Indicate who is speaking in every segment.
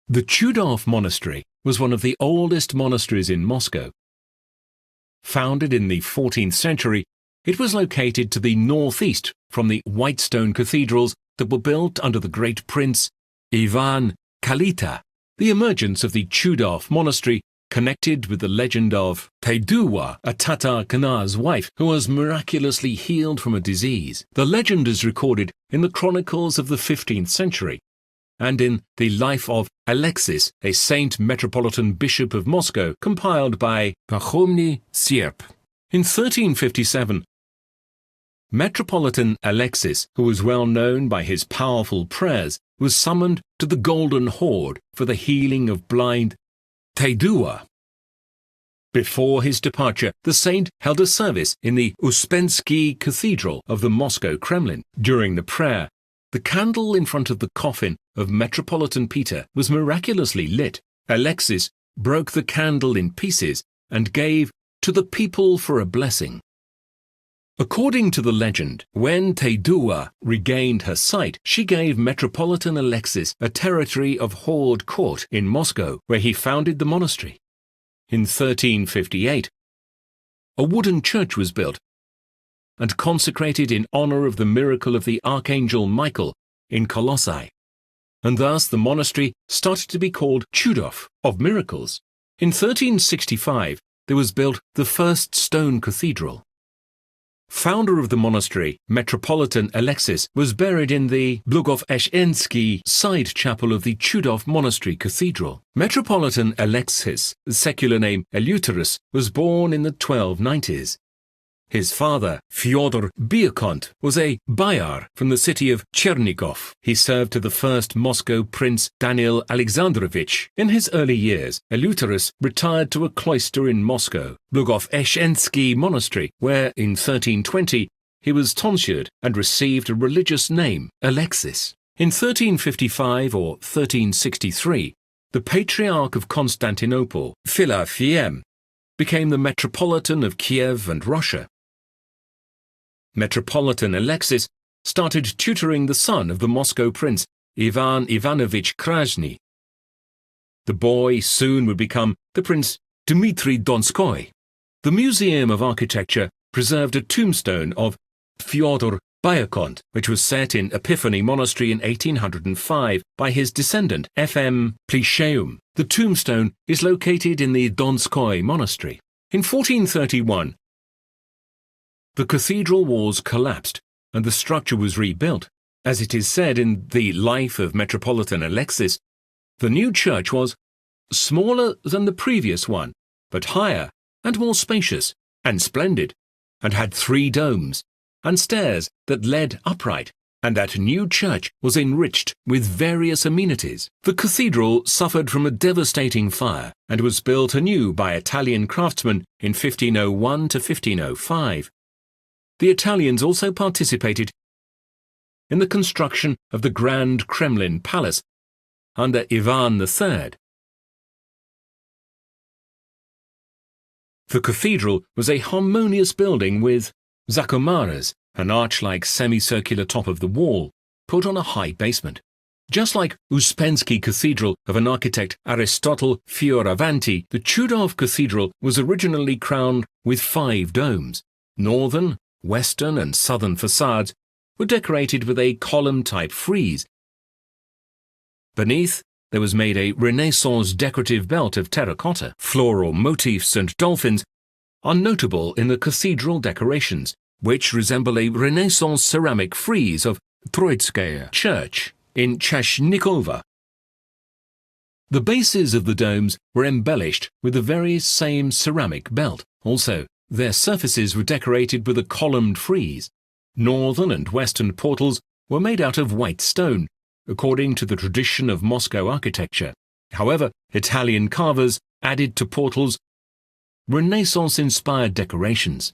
Speaker 1: The Chudov Monastery was one of the oldest monasteries in Moscow. Founded in the 14th century, it was located to the northeast from the white stone cathedrals that were built under the great prince Ivan Kalita. The emergence of the Chudov Monastery connected with the legend of Taiduwa, a Tatar Khan's wife who was miraculously healed from a disease. The legend is recorded in the chronicles of the 15th century and in the life of Alexis, a Saint Metropolitan Bishop of Moscow, compiled by Pachomny Sierp. In 1357, Metropolitan Alexis, who was well known by his powerful prayers, was summoned to the Golden Horde for the healing of blind Taiduwa. Before his departure, the saint held a service in the Uspensky Cathedral of the Moscow Kremlin. During the prayer, the candle in front of the coffin of Metropolitan Peter was miraculously lit. Alexis broke the candle in pieces and gave to the people for a blessing. According to the legend, when Taiduwa regained her sight, she gave Metropolitan Alexis a territory of Horde Court in Moscow, where he founded the monastery. In 1358, a wooden church was built and consecrated in honor of the miracle of the Archangel Michael in Colossae, and thus the monastery started to be called Chudov of Miracles. In 1365, there was built the first stone cathedral. Founder of the monastery, Metropolitan Alexis, was buried in the Chudov Voznesenskiy side chapel of the Chudov Monastery Cathedral. Metropolitan Alexis, the secular name Eleuterus, was born in the 1290s. His father, Fyodor Byakont, was a Boyar from the city of Chernigov. He served to the first Moscow prince Daniel Alexandrovich. In his early years, Eleuterus retired to a cloister in Moscow, Chudov Voznesenskiy Monastery, where in 1320 he was tonsured and received a religious name, Alexis. In 1355 or 1363, the Patriarch of Constantinople, Philaphiem, became the Metropolitan of Kiev and Russia. Metropolitan Alexis started tutoring the son of the Moscow prince, Ivan Ivanovich Krasny. The boy soon would become the Prince Dmitry Donskoy. The Museum of Architecture preserved a tombstone of Fyodor Byakont, which was set in Epiphany Monastery in 1805 by his descendant, F.M. Plisheum. The tombstone is located in the Donskoy Monastery. In 1431, the cathedral walls collapsed and the structure was rebuilt. As it is said in the life of Metropolitan Alexis, the new church was smaller than the previous one, but higher and more spacious and splendid, and had 3 domes and stairs that led upright, and that new church was enriched with various amenities. The cathedral suffered from a devastating fire and was built anew by Italian craftsmen in 1501 to 1505. The Italians also participated in the construction of the Grand Kremlin Palace under Ivan III. The cathedral was a harmonious building with zakomaras, an arch-like semicircular top of the wall, put on a high basement. Just like Uspensky Cathedral of an architect Aristotle Fioravanti, the Chudov Cathedral was originally crowned with 5 domes. Northern, western and southern facades were decorated with a column-type frieze. Beneath, there was made a Renaissance decorative belt of terracotta. Floral motifs and dolphins are notable in the cathedral decorations, which resemble a Renaissance ceramic frieze of Troitskaya Church in Chashnikovo. The bases of the domes were embellished with the very same ceramic belt. Also, their surfaces were decorated with a columned frieze. Northern and western portals were made out of white stone, according to the tradition of Moscow architecture. However, Italian carvers added to portals Renaissance-inspired decorations.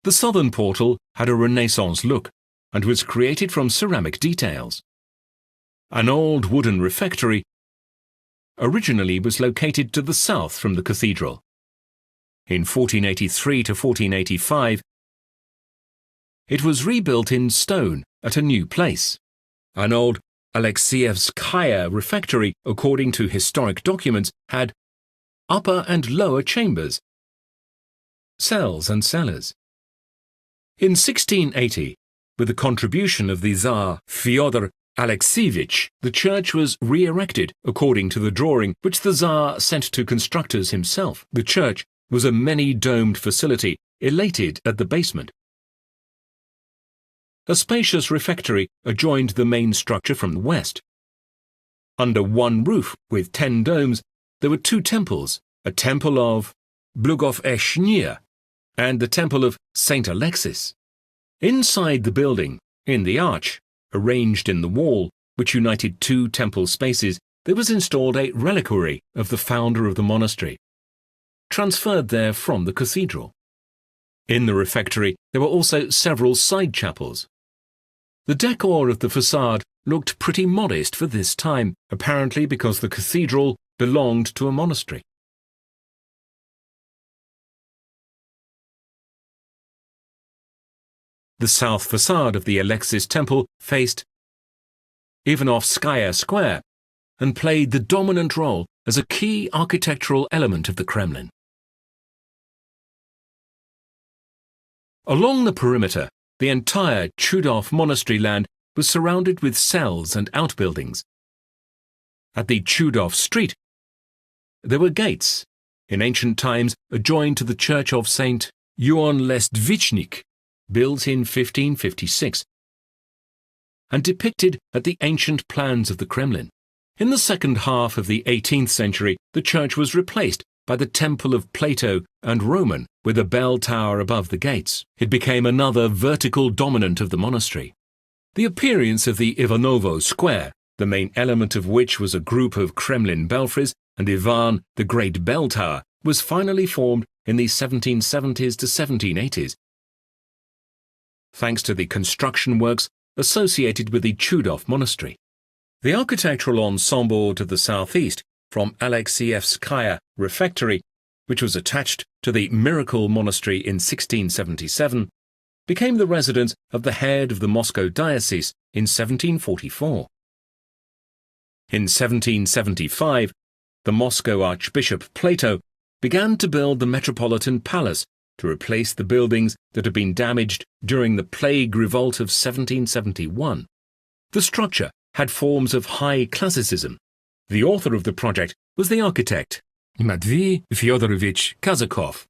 Speaker 1: The southern portal had a Renaissance look and was created from ceramic details. An old wooden refectory originally was located to the south from the cathedral. In 1483 to 1485, it was rebuilt in stone at a new place. An old Alexievskaya refectory, according to historic documents, had upper and lower chambers, cells and cellars. In 1680, with the contribution of the Tsar Fyodor Alexievich, the church was re-erected according to the drawing which the Tsar sent to constructors himself. The church was a many-domed facility, elated at the basement. A spacious refectory adjoined the main structure from the west. Under one roof, with 10 domes, there were 2 temples, a temple of Błogosławienia and the temple of Saint Alexis. Inside the building, in the arch, arranged in the wall, which united 2 temple spaces, there was installed a reliquary of the founder of the monastery, transferred there from the cathedral. In the refectory, there were also several side chapels. The decor of the facade looked pretty modest for this time, apparently because the cathedral belonged to a monastery. The south facade of the Alexis Temple faced Ivanovskaya Square and played the dominant role as a key architectural element of the Kremlin. Along the perimeter, the entire Chudov monastery land was surrounded with cells and outbuildings. At the Chudov street, there were gates, in ancient times adjoined to the church of St. Ioan Lestvichnik, built in 1556, and depicted at the ancient plans of the Kremlin. In the second half of the 18th century, the church was replaced by the Temple of Plato and Roman, with a bell tower above the gates. It became another vertical dominant of the monastery. The appearance of the Ivanovo Square, the main element of which was a group of Kremlin belfries, and Ivan, the Great Bell Tower, was finally formed in the 1770s to 1780s, thanks to the construction works associated with the Chudov monastery. The architectural ensemble to the southeast, from Alexievskaya refectory, which was attached to the Miracle Monastery in 1677, became the residence of the head of the Moscow diocese in 1744. In 1775, the Moscow Archbishop Plato began to build the Metropolitan Palace to replace the buildings that had been damaged during the Plague Revolt of 1771. The structure had forms of high classicism. The author of the project was the architect, Matvey Fyodorovich Kazakov,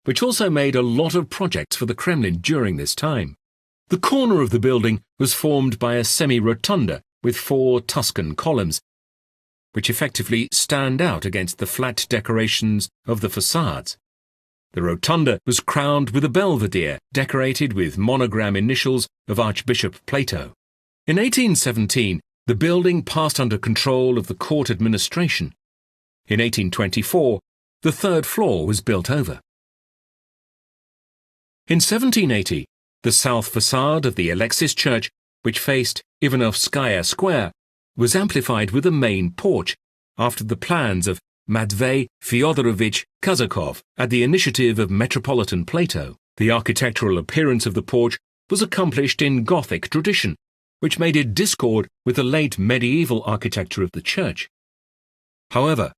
Speaker 1: which also made a lot of projects for the Kremlin during this time. The corner of the building was formed by a semi-rotunda with 4 Tuscan columns, which effectively stand out against the flat decorations of the facades. The rotunda was crowned with a belvedere decorated with monogram initials of Archbishop Plato. In 1817, the building passed under control of the court administration. In 1824, the 3rd floor was built over. In 1780, the south facade of the Alexis Church, which faced Ivanovskaya Square, was amplified with a main porch after the plans of Matvey Fyodorovich Kazakov at the initiative of Metropolitan Plato. The architectural appearance of the porch was accomplished in Gothic tradition, which made it discord with the late medieval architecture of the church. However,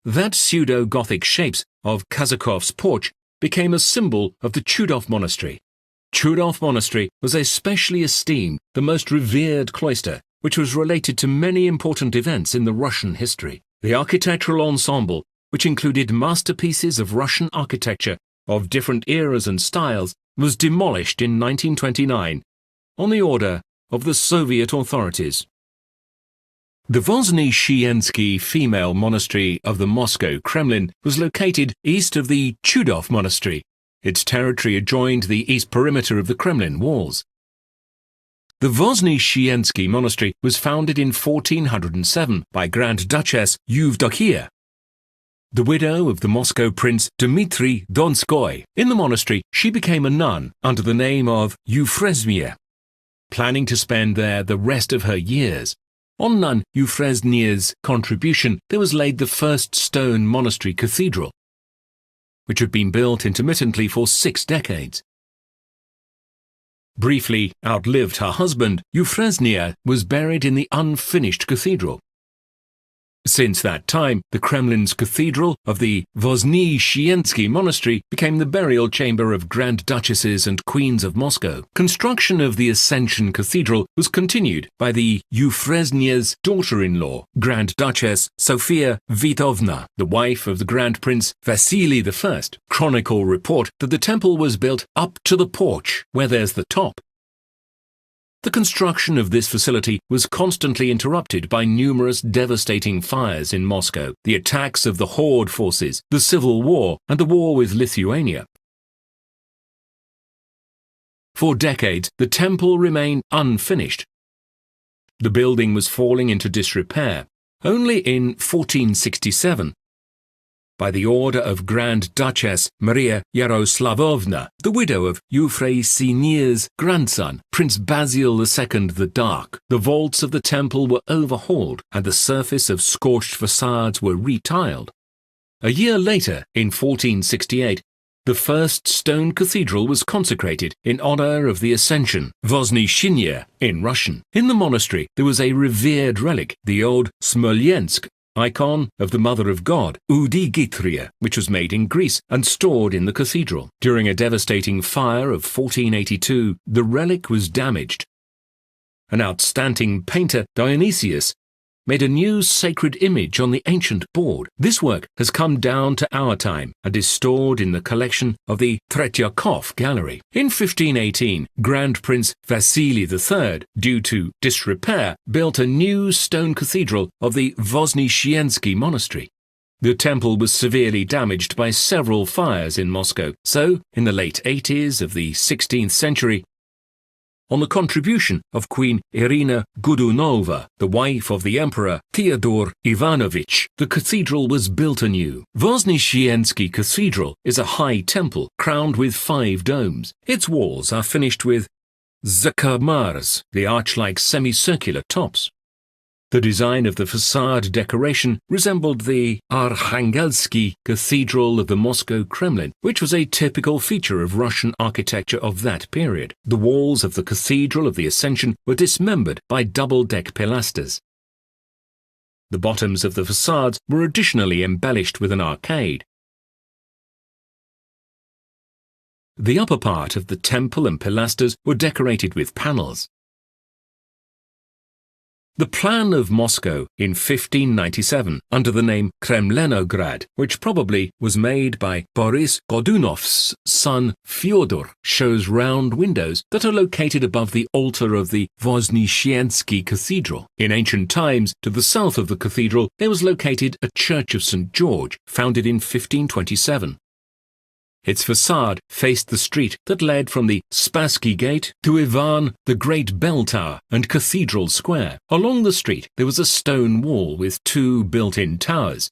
Speaker 1: that pseudo-Gothic shapes of Kazakov's porch became a symbol of the Chudov monastery. Chudov monastery was especially esteemed the most revered cloister, which was related to many important events in the Russian history. The architectural ensemble, which included masterpieces of Russian architecture of different eras and styles, was demolished in 1929 on the order of the Soviet authorities. The Voznesenskiy female monastery of the Moscow Kremlin was located east of the Chudov monastery. Its territory adjoined the east perimeter of the Kremlin walls. The Voznesenskiy monastery was founded in 1407 by Grand Duchess Yevdokia, the widow of the Moscow prince Dmitry Donskoy. In the monastery, she became a nun under the name of Euphresnia, planning to spend there the rest of her years. On nun Euphresnia's contribution, there was laid the first stone monastery cathedral, which had been built intermittently for 6 decades. briefly outlived her husband, Euphresnia was buried in the unfinished cathedral. Since that time, the Kremlin's cathedral of the Voznesenskiy monastery became the burial chamber of Grand Duchesses and Queens of Moscow. Construction of the Ascension Cathedral was continued by the Euphresnia's daughter-in-law, Grand Duchess Sofia Vitovna, the wife of the Grand Prince Vasily I. Chronicle report that the temple was built up to the porch, where there's the top. The construction of this facility was constantly interrupted by numerous devastating fires in Moscow, the attacks of the Horde forces, the civil war, and the war with Lithuania. For decades, the temple remained unfinished. The building was falling into disrepair. Only in 1467, by the order of Grand Duchess Maria Yaroslavovna, the widow of Euphresnia's grandson, Prince Basil II the Dark, the vaults of the temple were overhauled and the surface of scorched facades were retiled. A year later, in 1468, the first stone cathedral was consecrated in honor of the Ascension, Voznesenskiy in Russian. In the monastery, there was a revered relic, the old Smolensk icon of the Mother of God, Udigitria, which was made in Greece and stored in the cathedral. During a devastating fire of 1482, the relic was damaged. An outstanding painter, Dionysius, made a new sacred image on the ancient board. This work has come down to our time and is stored in the collection of the Tretyakov Gallery. In 1518, Grand Prince Vasily III, due to disrepair, built a new stone cathedral of the Voznesenskiy monastery. The temple was severely damaged by several fires in Moscow, so, in the late 80s of the 16th century, on the contribution of Queen Irina Godunova, the wife of the Emperor Theodore Ivanovich, the cathedral was built anew. Voznesenskiy Cathedral is a high temple crowned with 5 domes. Its walls are finished with zakamars, the arch-like semicircular tops. The design of the facade decoration resembled the Arkhangelsky Cathedral of the Moscow Kremlin, which was a typical feature of Russian architecture of that period. The walls of the Cathedral of the Ascension were dismembered by double-deck pilasters. The bottoms of the facades were additionally embellished with an arcade. The upper part of the temple and pilasters were decorated with panels. The plan of Moscow in 1597, under the name Kremlinograd, which probably was made by Boris Godunov's son Fyodor, shows round windows that are located above the altar of the Voznesenskiy Cathedral. In ancient times, to the south of the cathedral, there was located a Church of St. George, founded in 1527. Its facade faced the street that led from the Spassky Gate to Ivan the Great Bell Tower and Cathedral Square. Along the street there was a stone wall with 2 built-in towers.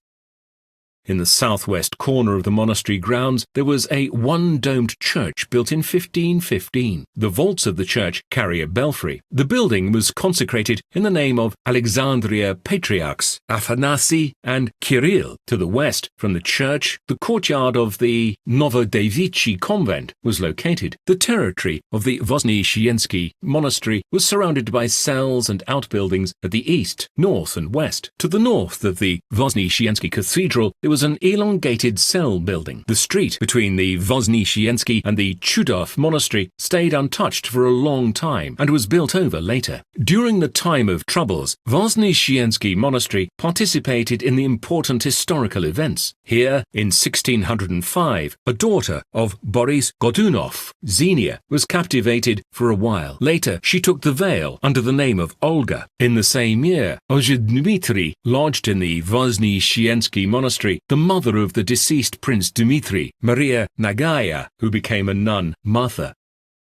Speaker 1: In the southwest corner of the monastery grounds there was a one-domed church built in 1515. The vaults of the church carry a belfry. The building was consecrated in the name of Alexandria Patriarchs Afanasy and Kirill. To the west from the church, the courtyard of the Novodevichi convent was located. The territory of the Voznesenskiy monastery was surrounded by cells and outbuildings at the east, north and west. To the north of the Voznesenskiy cathedral there was an elongated cell building. The street between the Voznesenskiy and the Chudov monastery stayed untouched for a long time and was built over later. During the time of troubles, Voznesenskiy monastery participated in the important historical events. Here, in 1605, a daughter of Boris Godunov, Xenia, was captivated for a while. Later, she took the veil under the name of Olga. In the same year, Dmitri lodged in the Voznesenskiy monastery the mother of the deceased Prince Dmitri, Maria Nagaya, who became a nun, Martha.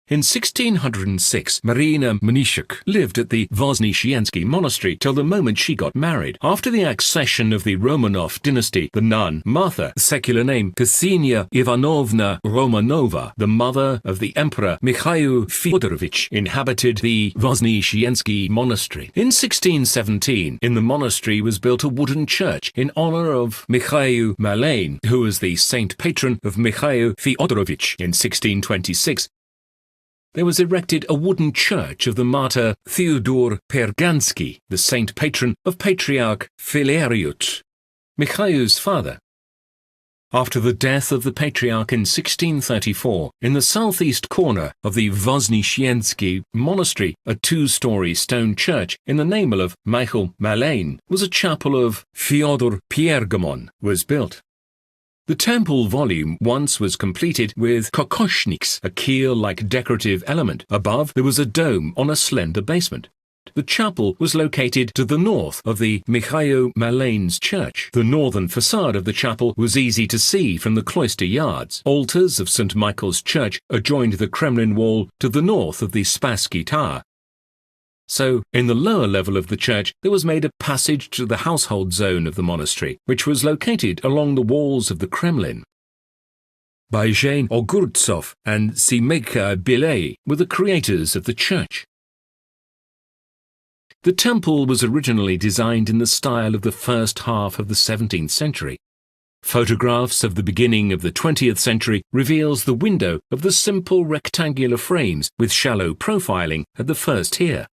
Speaker 1: In 1606, Marina Mniszuk lived at the Voznesenskiy monastery till the moment she got married. After the accession of the Romanov dynasty, the nun, Martha, secular name Ksenia Ivanovna Romanova, the mother of the Emperor Mikhail Fyodorovich, inhabited the Voznesenskiy monastery. In 1617, in the monastery was built a wooden church in honor of Mikhail Malane, who was the saint patron of Mikhail Fyodorovich. In 1626, there was erected a wooden church of the martyr Theodor Pergansky, the saint patron of Patriarch Filariut, Mikhai's father. After the death of the Patriarch in 1634, in the southeast corner of the Voznesenskiy monastery, a two-story stone church in the name of Michael Malain was a chapel of Fyodor Piergamon was built. The temple volume once was completed with kokoshniks, a keel-like decorative element. Above there was a dome on a slender basement. The chapel was located to the north of the Mikhail Malain's church. The northern facade of the chapel was easy to see from the cloister yards. Altars of St. Michael's Church adjoined the Kremlin wall to the north of the Spassky Tower. So, in the lower level of the church, there was made a passage to the household zone of the monastery, which was located along the walls of the Kremlin. Byzhen Ogurtsov and Simeka Bilay were the creators of the church. The temple was originally designed in the style of the first half of the 17th century. Photographs of the beginning of the 20th century reveals the window of the simple rectangular frames with shallow profiling at the first tier.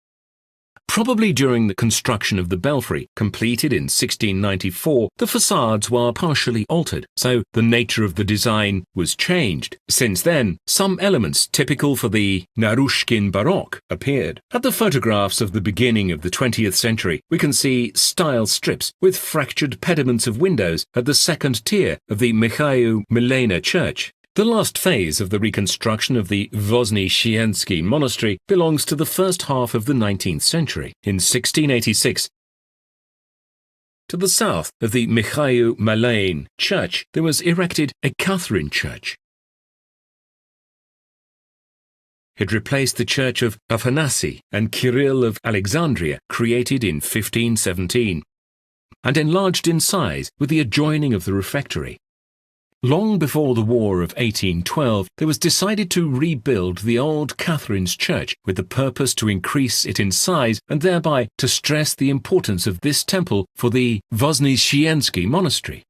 Speaker 1: Probably during the construction of the belfry, completed in 1694, the facades were partially altered, so the nature of the design was changed. Since then, some elements typical for the Narushkin Baroque appeared. At the photographs of the beginning of the 20th century, we can see stile strips with fractured pediments of windows at the second tier of the Mikhail Milena church. The last phase of the reconstruction of the Voznesenskiy monastery belongs to the first half of the 19th century. In 1686, to the south of the Mikhail Malain church, there was erected a Catherine church. It replaced the church of Afanasy and Kirill of Alexandria, created in 1517, and enlarged in size with the adjoining of the refectory. Long before the War of 1812, there was decided to rebuild the old Catherine's Church with the purpose to increase it in size and thereby to stress the importance of this temple for the Voznesenskiy monastery.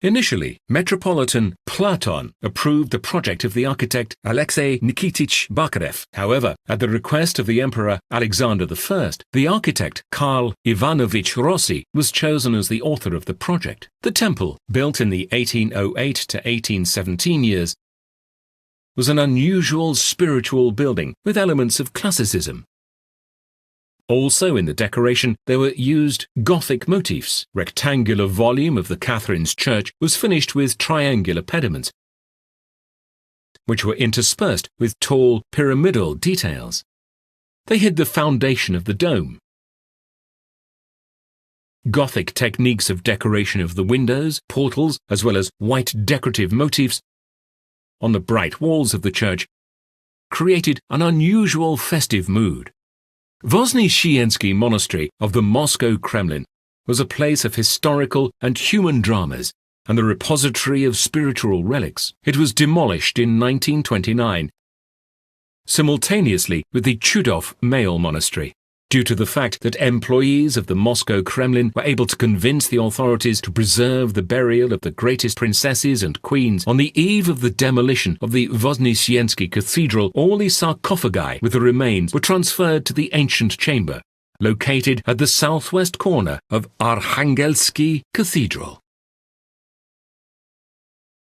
Speaker 1: Initially, Metropolitan Platon approved the project of the architect Alexei Nikitich Bakarev. However, at the request of the Emperor Alexander I, the architect Karl Ivanovich Rossi was chosen as the author of the project. The temple, built in the 1808 to 1817 years, was an unusual spiritual building with elements of classicism. Also in the decoration, there were used Gothic motifs. Rectangular volume of the Catherine's Church was finished with triangular pediments, which were interspersed with tall pyramidal details. They hid the foundation of the dome. Gothic techniques of decoration of the windows, portals, as well as white decorative motifs on the bright walls of the church created an unusual festive mood. Voznesenskiy Monastery of the Moscow Kremlin was a place of historical and human dramas and the repository of spiritual relics. It was demolished in 1929, simultaneously with the Chudov male monastery, due to the fact that employees of the Moscow Kremlin were able to convince the authorities to preserve the burial of the greatest princesses and queens. On the eve of the demolition of the Voznesenskiy Cathedral, all the sarcophagi with the remains were transferred to the ancient chamber, located at the southwest corner of Arkhangelskiy Cathedral.